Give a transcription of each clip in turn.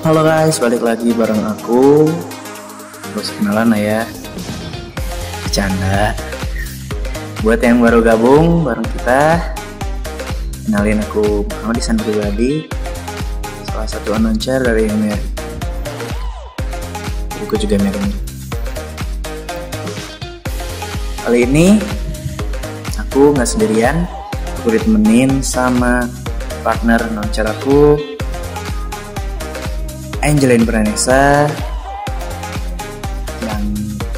Halo guys, balik lagi bareng aku. Terus kenalan lah ya. Bercanda. Buat yang baru gabung bareng kita, kenalin aku Muhammad Ihsan Pribadi, salah satu announcer dari Mary. Aku juga Mary. Kali ini aku nggak sendirian, aku ditemenin sama partner announcer aku, Angelin Branesa, yang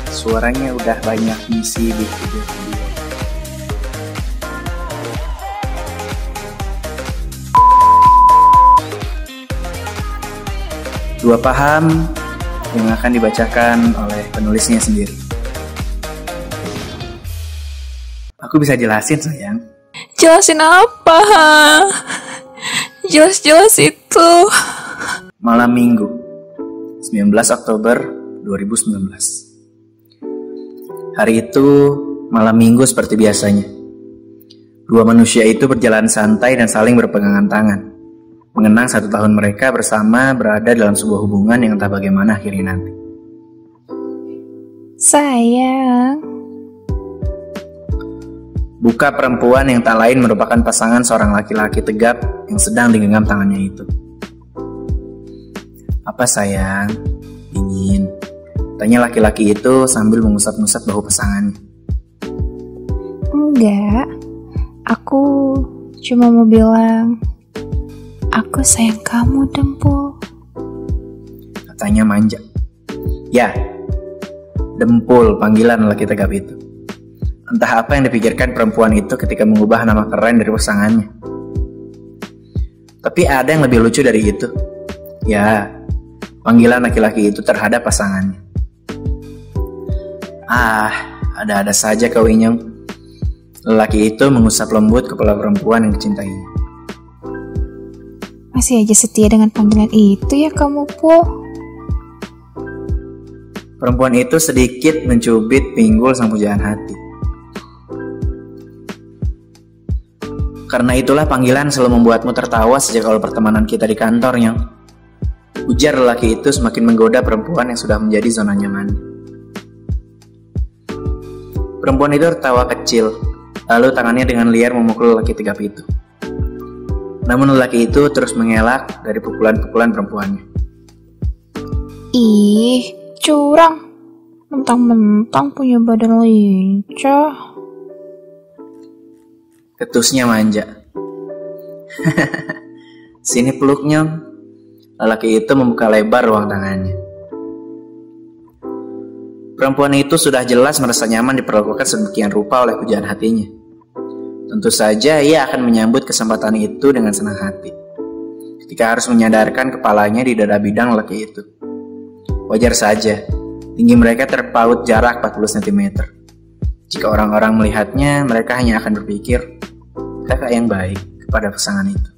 suaranya udah banyak ngisi di video-video. Dua paham yang akan dibacakan oleh penulisnya sendiri. Aku bisa jelasin sayang. Jelasin apa? Jelas-jelas itu. Malam Minggu 19 Oktober 2019. Hari itu malam minggu seperti biasanya. Dua manusia itu berjalan santai dan saling berpegangan tangan, mengenang 1 tahun mereka bersama berada dalam sebuah hubungan yang entah bagaimana akhirnya nanti. Sayang. Buka perempuan yang tak lain merupakan pasangan seorang laki-laki tegap yang sedang digenggam tangannya itu. Apa sayang? Dingin. Tanya laki-laki itu sambil mengusap-ngusap bahu pasangannya. Enggak. Aku cuma mau bilang, aku sayang kamu, Dempul. Katanya manja. Ya, Dempul panggilan laki tegap itu. Entah apa yang dipikirkan perempuan itu ketika mengubah nama keren dari pasangannya. Tapi ada yang lebih lucu dari itu. Ya, panggilan laki-laki itu terhadap pasangannya. Ada-ada saja kau Inyong. Lelaki itu mengusap lembut kepala perempuan yang dicintainya. Masih aja setia dengan panggilan itu ya kamu, Po. Perempuan itu sedikit mencubit pinggul sang pujaan hati. Karena itulah panggilan selalu membuatmu tertawa sejak awal pertemanan kita di kantornya. Ujar lelaki itu semakin menggoda perempuan yang sudah menjadi zona nyaman. Perempuan itu tertawa kecil, lalu tangannya dengan liar memukul lelaki tegap itu. Namun lelaki itu terus mengelak dari pukulan-pukulan perempuannya. Ih, curang. Mentang-mentang punya badan lincah. Ketusnya manja. Sini peluknya. Lelaki itu membuka lebar ruang tangannya. Perempuan itu sudah jelas merasa nyaman diperlakukan sedemikian rupa oleh pujaan hatinya. Tentu saja ia akan menyambut kesempatan itu dengan senang hati. Ketika harus menyadarkan kepalanya di dada bidang lelaki itu. Wajar saja, tinggi mereka terpaut jarak 40 cm. Jika orang-orang melihatnya, mereka hanya akan berpikir, kakak yang baik kepada pasangan itu.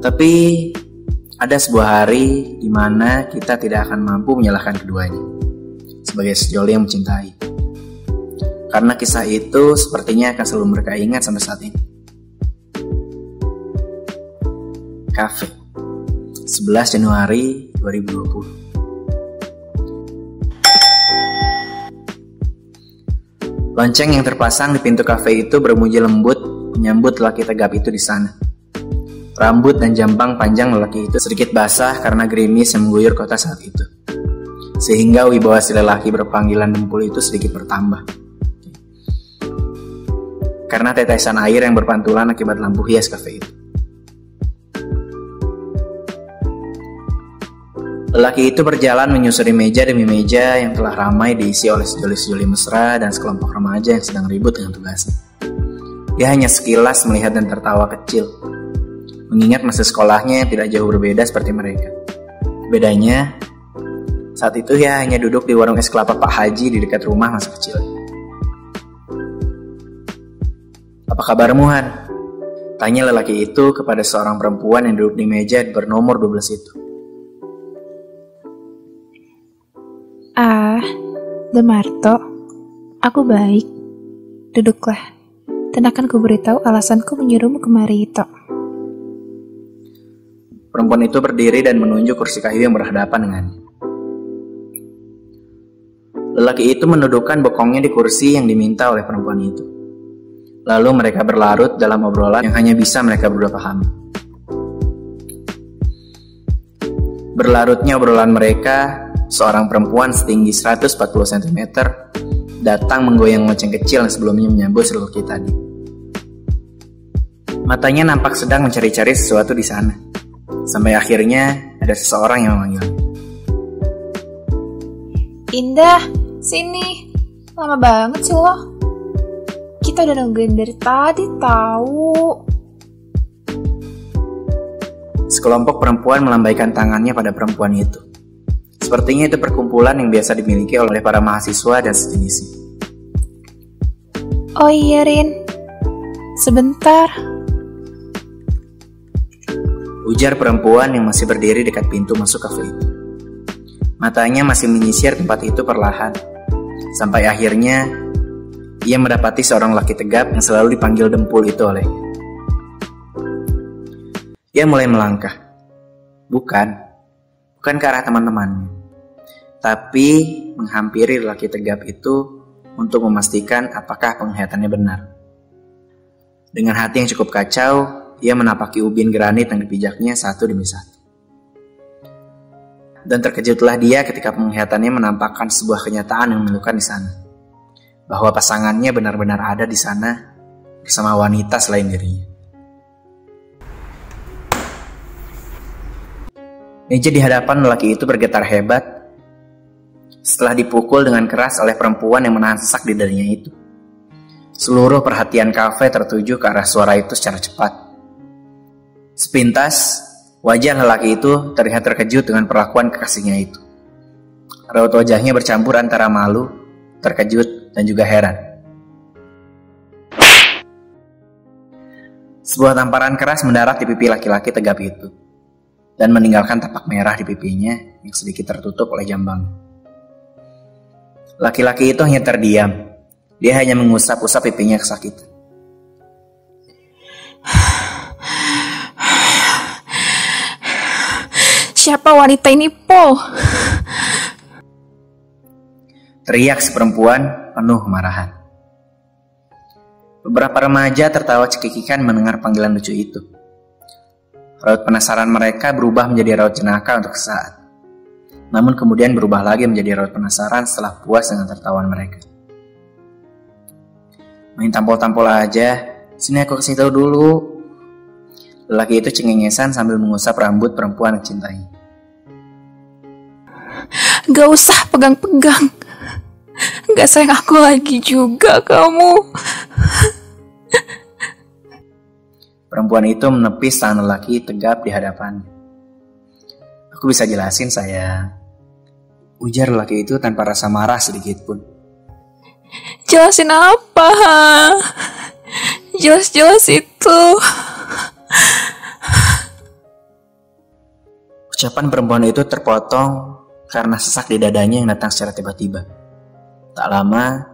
Tapi ada sebuah hari di mana kita tidak akan mampu menyalahkan keduanya sebagai sejoli yang mencintai. Karena kisah itu sepertinya akan selalu mereka ingat sampai saat ini. Cafe 11 Januari 2020. Lonceng yang terpasang di pintu kafe itu bermuji lembut menyambut lelaki tegap itu di sana. Rambut dan jambang panjang lelaki itu sedikit basah karena gerimis yang mengguyur kota saat itu. Sehingga wibawa si lelaki berpanggilan Dempul itu sedikit bertambah. Karena tetesan air yang berpantulan akibat lampu hias kafe itu. Lelaki itu berjalan menyusuri meja demi meja yang telah ramai diisi oleh sejoli-sejoli mesra dan sekelompok remaja yang sedang ribut dengan tugasnya. Dia hanya sekilas melihat dan tertawa kecil, mengingat masa sekolahnya yang tidak jauh berbeda seperti mereka. Bedanya, saat itu ia hanya duduk di warung es kelapa Pak Haji di dekat rumah masa kecil. Apa kabarmu, Han? Tanya lelaki itu kepada seorang perempuan yang duduk di meja bernomor 12 itu. Demarto, aku baik. Duduklah, dan akan kuberitahu alasanku menyuruhmu kemari itu. Perempuan itu berdiri dan menunjuk kursi kayu yang berhadapan dengannya. Lelaki itu mendudukkan bokongnya di kursi yang diminta oleh perempuan itu. Lalu mereka berlarut dalam obrolan yang hanya bisa mereka berdua pahami. Berlarutnya obrolan mereka, seorang perempuan setinggi 140 cm datang menggoyang lonceng kecil yang sebelumnya menyambut si lelaki tadi. Matanya nampak sedang mencari-cari sesuatu di sana. Sampai akhirnya ada seseorang yang memanggil. Indah, sini. Lama banget sih lo. Kita udah nungguin dari tadi tahu. Sekelompok perempuan melambaikan tangannya pada perempuan itu. Sepertinya itu perkumpulan yang biasa dimiliki oleh para mahasiswa dan sejenisnya. Oh iya Rin, sebentar. Ujar perempuan yang masih berdiri dekat pintu masuk kafe itu. Matanya masih menyisir tempat itu perlahan. Sampai akhirnya, ia mendapati seorang laki tegap yang selalu dipanggil Dempul itu olehnya. Ia mulai melangkah. Bukan ke arah teman-temannya. Tapi menghampiri laki tegap itu untuk memastikan apakah penglihatannya benar. Dengan hati yang cukup kacau, ia menapaki ubin granit yang dipijaknya satu demi satu. Dan terkejutlah dia ketika penglihatannya menampakkan sebuah kenyataan yang memilukan di sana. Bahwa pasangannya benar-benar ada di sana bersama wanita selain dirinya. Meja di hadapan lelaki itu bergetar hebat setelah dipukul dengan keras oleh perempuan yang menahan sesak di darinya itu. Seluruh perhatian kafe tertuju ke arah suara itu secara cepat. Sepintas, wajah lelaki itu terlihat terkejut dengan perlakuan kekasihnya itu. Raut wajahnya bercampur antara malu, terkejut, dan juga heran. Sebuah tamparan keras mendarat di pipi laki-laki tegap itu, dan meninggalkan tapak merah di pipinya yang sedikit tertutup oleh jambang. Laki-laki itu hanya terdiam. Dia hanya mengusap-usap pipinya kesakitan. Siapa wanita ini, Po? Teriak si perempuan penuh kemarahan. Beberapa remaja tertawa cekikikan mendengar panggilan lucu itu. Raut penasaran mereka berubah menjadi raut jenaka untuk sesaat. Namun kemudian berubah lagi menjadi raut penasaran setelah puas dengan tertawaan mereka. Main tampol-tampol aja, sini aku kasih tahu dulu. Lelaki itu cengengesan sambil mengusap rambut perempuan yang cintainya. Gak usah pegang-pegang. Gak sayang aku lagi juga kamu. Perempuan itu menepis tangan lelaki tegap di hadapannya. Aku bisa jelasin sayang. Ujar lelaki itu tanpa rasa marah sedikit pun. Jelasin apa? Jelas-jelas itu. Ucapan perempuan itu terpotong karena sesak di dadanya yang datang secara tiba-tiba. Tak lama,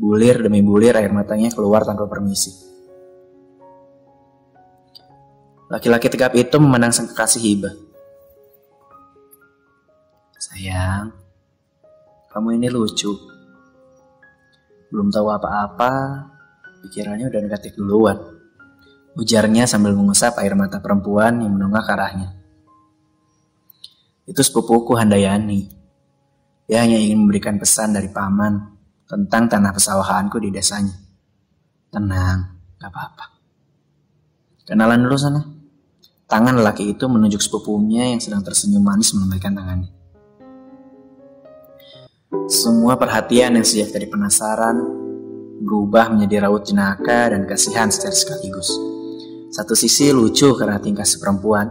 bulir demi bulir air matanya keluar tanpa permisi. Laki-laki tegap itu memandang sang kekasih hibah. Sayang, kamu ini lucu. Belum tahu apa-apa, pikirannya udah negatif duluan. Ujarnya sambil mengusap air mata perempuan yang menunggak ke arahnya. Itu sepupuku Handayani. Dia hanya ingin memberikan pesan dari paman tentang tanah pesawahanku di desanya. Tenang, gak apa-apa. Kenalan dulu sana. Tangan lelaki itu menunjuk sepupunya yang sedang tersenyum manis melambaikan tangannya. Semua perhatian yang sejak tadi penasaran berubah menjadi raut jenaka dan kasihan secara sekaligus. Satu sisi lucu karena tingkah si perempuan,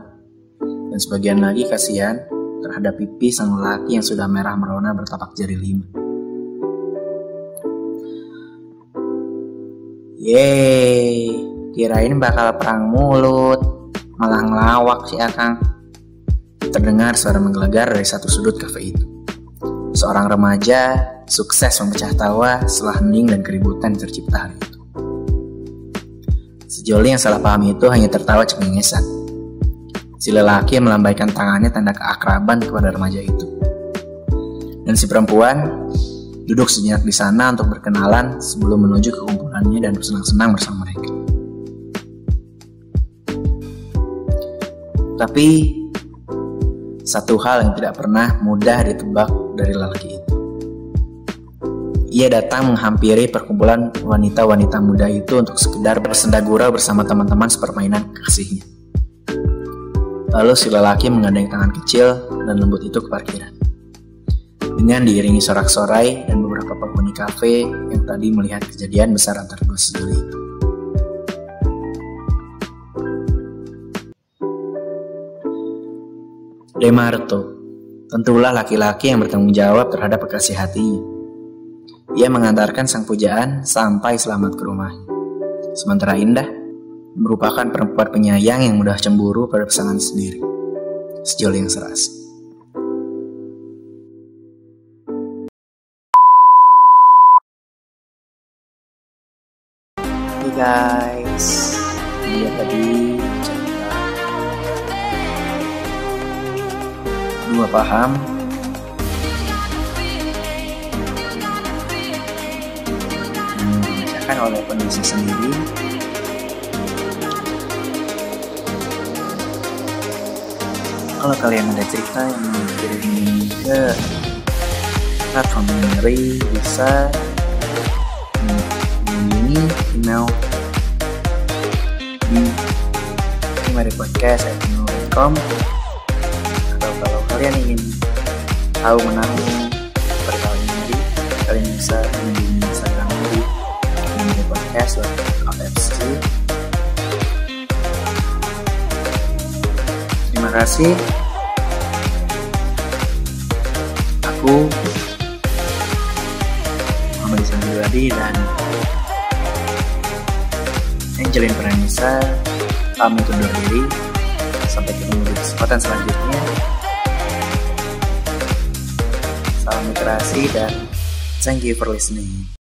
dan sebagian lagi kasihan terhadap pipi sang lelaki yang sudah merah merona bertapak jari 5. Yeay, kirain bakal perang mulut, malah ngelawak si Akang. Terdengar suara menggelegar dari satu sudut kafe itu. Seorang remaja sukses memecah tawa setelah hening dan keributan tercipta hari itu. Sejoli yang salah paham itu hanya tertawa cengengesan. Si lelaki melambaikan tangannya tanda keakraban kepada remaja itu. Dan si perempuan duduk sejenak di sana untuk berkenalan sebelum menuju ke kumpulannya dan bersenang-senang bersama mereka. Tapi satu hal yang tidak pernah mudah ditebak dari lelaki itu. Ia datang menghampiri perkumpulan wanita-wanita muda itu untuk sekedar bersenda gurau bersama teman-teman sepermainan kekasihnya. Lalu si lelaki menggandeng tangan kecil dan lembut itu ke parkiran. Dengan diiringi sorak-sorai dan beberapa penghuni kafe yang tadi melihat kejadian besar antara dua sejoli itu. Demarto, tentulah laki-laki yang bertanggung jawab terhadap kekasih hatinya. Ia mengantarkan sang pujaan sampai selamat ke rumahnya. Sementara Indah merupakan perempuan penyayang yang mudah cemburu pada pasangan sendiri. Sejoli yang serasi. Hey guys, ini tadi cerita dua paham yang dibacakan oleh penulis sendiri. Kalau kalian ada cerita yang mau kirim ke platform Memory, bisa menghubungi email di memorypodcast@gmail.com. Atau kalau kalian ingin tahu mengenai perkara Memory, kalian bisa mengunjungi Instagram di memorypodcast.fc. Terima kasih. Aku Muhammad Islam Pribadi dan Angelin Pranisa pamit undur diri. Sampai ketemu di kesempatan selanjutnya. Salam literasi dan thank you for listening.